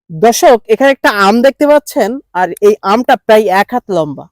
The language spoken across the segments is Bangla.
দর্শক, এখানে একটা আম দেখতে পাচ্ছেন, আর এই আমটা প্রায় 1 হাত লম্বা।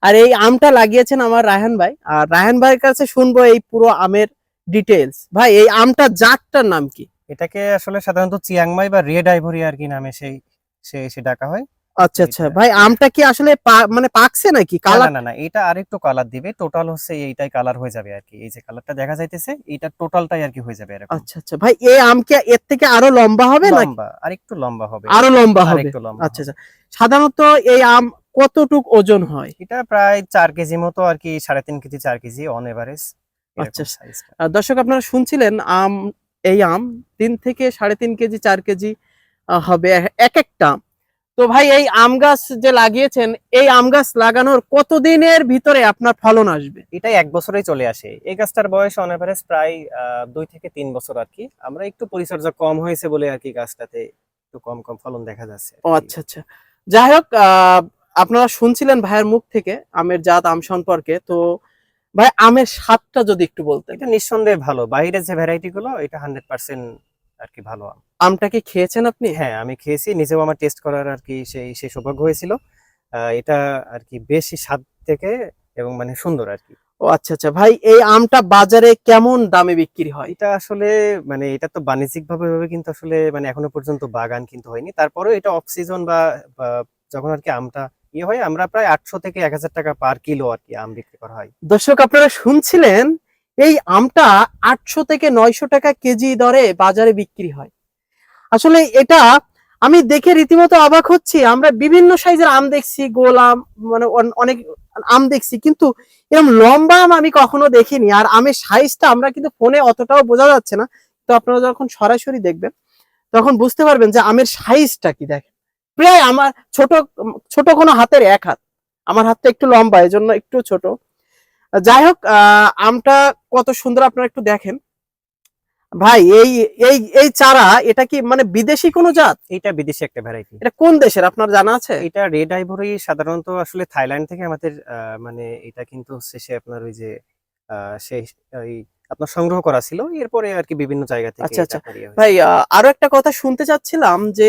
আর এই আমটা লাগিয়েছেন আমার রায়হান ভাই। আর রায়হান ভাইয়ের কাছে শুনবো এই পুরো আমের ডিটেলস। ভাই, এই আমটা জাতটার নাম কি? এটাকে আসলে সাধারণত চিয়াংমাই বা রেড আইভরি আর কি নামে সে ডাকা হয়। আচ্ছা আচ্ছা এটা ভাই, আমটা কি আসলে মানে পাকছে নাকি না না কালার? না না, এটা আরেকটু কালার দিবে, টোটাল হচ্ছে এইটাই কালার হয়ে যাবে আর কি। এই যে কালারটা দেখা যাইতেছে এটা টোটালটাই আর কি হয়ে যাবে এরকম। আচ্ছা আচ্ছা ভাই, এই আম কি এর থেকে আরো লম্বা হবে নাকি? লম্বা, আরেকটু লম্বা হবে, আরো লম্বা হবে? আরেকটু লম্বা আচ্ছা হবে। আচ্ছা। সাধারণত এই আম কতটুক ওজন হয়? এটা প্রায় 4 কেজি মতো আর কি, 3.5 কেজি 4 কেজি অন এভারেজ আচ্ছা। এরকম সাইজটা। দর্শক, আপনারা শুনছিলেন এই আম 3 থেকে 3.5 কেজি 4 কেজি হবে এক একটা আম। তো ভাই, এই আম গাছ যে লাগিয়েছেন, এই আম গাছ লাগানোর কতদিনের ভিতরে আপনার ফলন আসবে? এটাই 1 বছরেই চলে আসে। এই গাছটার বয়স অন এভারেজ প্রায় 2 থেকে 3 বছর আর কি। আমরা একটু পরিচর্যা কম হয়েছে বলে আর কি গাছটাতে একটু কম কম ফলন দেখা যাচ্ছে আর ও কি। আচ্ছা আচ্ছা। যাই হোক, আপনারা শুনছিলেন ভাইয়ের মুখ থেকে আমের জাত, আম সম্পর্কে। তো ভাই, আমের স্বাদটা যদি একটু বলতেন। এটা নিঃসন্দেহে ভালো, বাইরের যে ভ্যারাইটি গুলো এটা 100% আর কি ভালো আম। আমটা কি খেয়েছেন আপনি? হ্যাঁ, আমি খেয়েছি, নিজেও আমার টেস্ট করার আর কি সেই সৌভাগ্য হয়েছিল। এটা আর কি বেশি স্বাদ থেকে এবং মানে সুন্দর আর কি। ও আচ্ছা আচ্ছা ভাই, এই আমটা বাজারে কেমন দামে বিক্রি হয়? এটা আসলে মানে এটা তো বাণিজ্যিক ভাবে কিন্তু আসলে মানে এখনো পর্যন্ত বাগান কিন্তু হয়নি। তারপরেও এটা অফ সিজন বা যখন আর কি আমটা ইয়ে হয়, আমরা প্রায় 800 থেকে 1000 টাকা পার কিলো আর কি আম বিক্রি করা হয়। দর্শক, আপনারা শুনছিলেন, এই আমটা 800 থেকে 900 টাকা কেজি দরে বাজারে বিক্রি হয়। আসলে এটা আমি দেখে রীতিমতো অবাক হচ্ছি। আমরা বিভিন্ন সাইজের আম দেখছি, গোল আম, মানে অনেক আম দেখছি, কিন্তু এরকম লম্বা আম আমি কখনো দেখিনি। আর আমের সাইজটা আমরা কিন্তু ফোনে অতটাও বোঝা যাচ্ছে না। তো আপনারা যখন সরাসরি দেখবেন তখন বুঝতে পারবেন যে আমের সাইজটা কি। দেখেন, প্রায় আমার ছোট, ছোট কোনো হাতের 1 হাত। আমার হাতটা একটু লম্বা, এজন্য একটু ছোট। যাই হোক, আমটা কত সুন্দর আপনারা একটু দেখেন। ভাই, এই এই এই চারা, এটা কি মানে বিদেশি কোনো জাত? এটা বিদেশি একটা ভ্যারাইটি। এটা কোন দেশের আপনার জানা আছে? এটা রেড আইভরি সাধারণত আসলে থাইল্যান্ড থেকে আমাদের মানে এটা কিন্তু হচ্ছে সে আপনার ওই যে সেই ওই আপনার সংগ্রহ করা ছিল, এরপরে আর কি বিভিন্ন জায়গা থেকে আচ্ছা এটা আচ্ছা আপনার ইয়ে হয়েছে। ভাই, আরো একটা কথা শুনতে চাচ্ছিলাম যে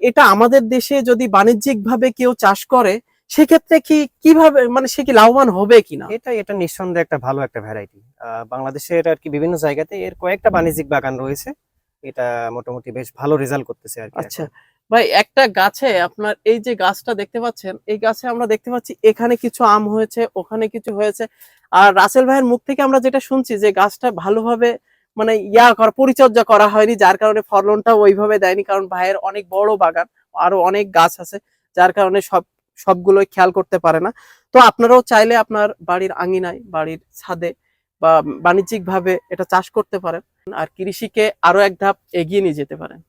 এটা আমাদের দেশে যদি বাণিজ্যিক ভাবে কেউ চাষ করে, সেক্ষেত্রে কি কিভাবে, মানে সে কি লাভবান হবে কিনা? এটা নিঃসন্দেহে একটা ভালো একটা ভ্যারাইটি। বাংলাদেশের আর কি বিভিন্ন জায়গাতে এর কয়েকটা বাণিজ্যিক বাগান রয়েছে। এটা মোটামুটি বেশ ভালো রেজাল্ট করতেছে আর কি আচ্ছা এখন। ভাই, একটা গাছে আপনার এই যে গাছটা দেখতে পাচ্ছেন, এই গাছে আমরা দেখতে পাচ্ছি এখানে কিছু আম হয়েছে, ওখানে কিছু হয়েছে। আর রাসেল ভাইয়ের মুখ থেকে আমরা যেটা শুনছি যে গাছটা ভালোভাবে মানে পরিচর্যা করা হয়নি, যার কারণে ফলনটা ওইভাবে দেয়নি। কারণ ভাইয়ের অনেক বড় বাগান, আরো অনেক গাছ আছে, যার কারণে সবগুলোই খেয়াল করতে পারে না। তো আপনারাও চাইলে আপনার বাড়ির আঙিনায়, বাড়ির ছাদে বা বাণিজ্যিক ভাবে এটা চাষ করতে পারেন, আর কৃষিকে আরো এক ধাপ এগিয়ে নিয়ে যেতে পারেন।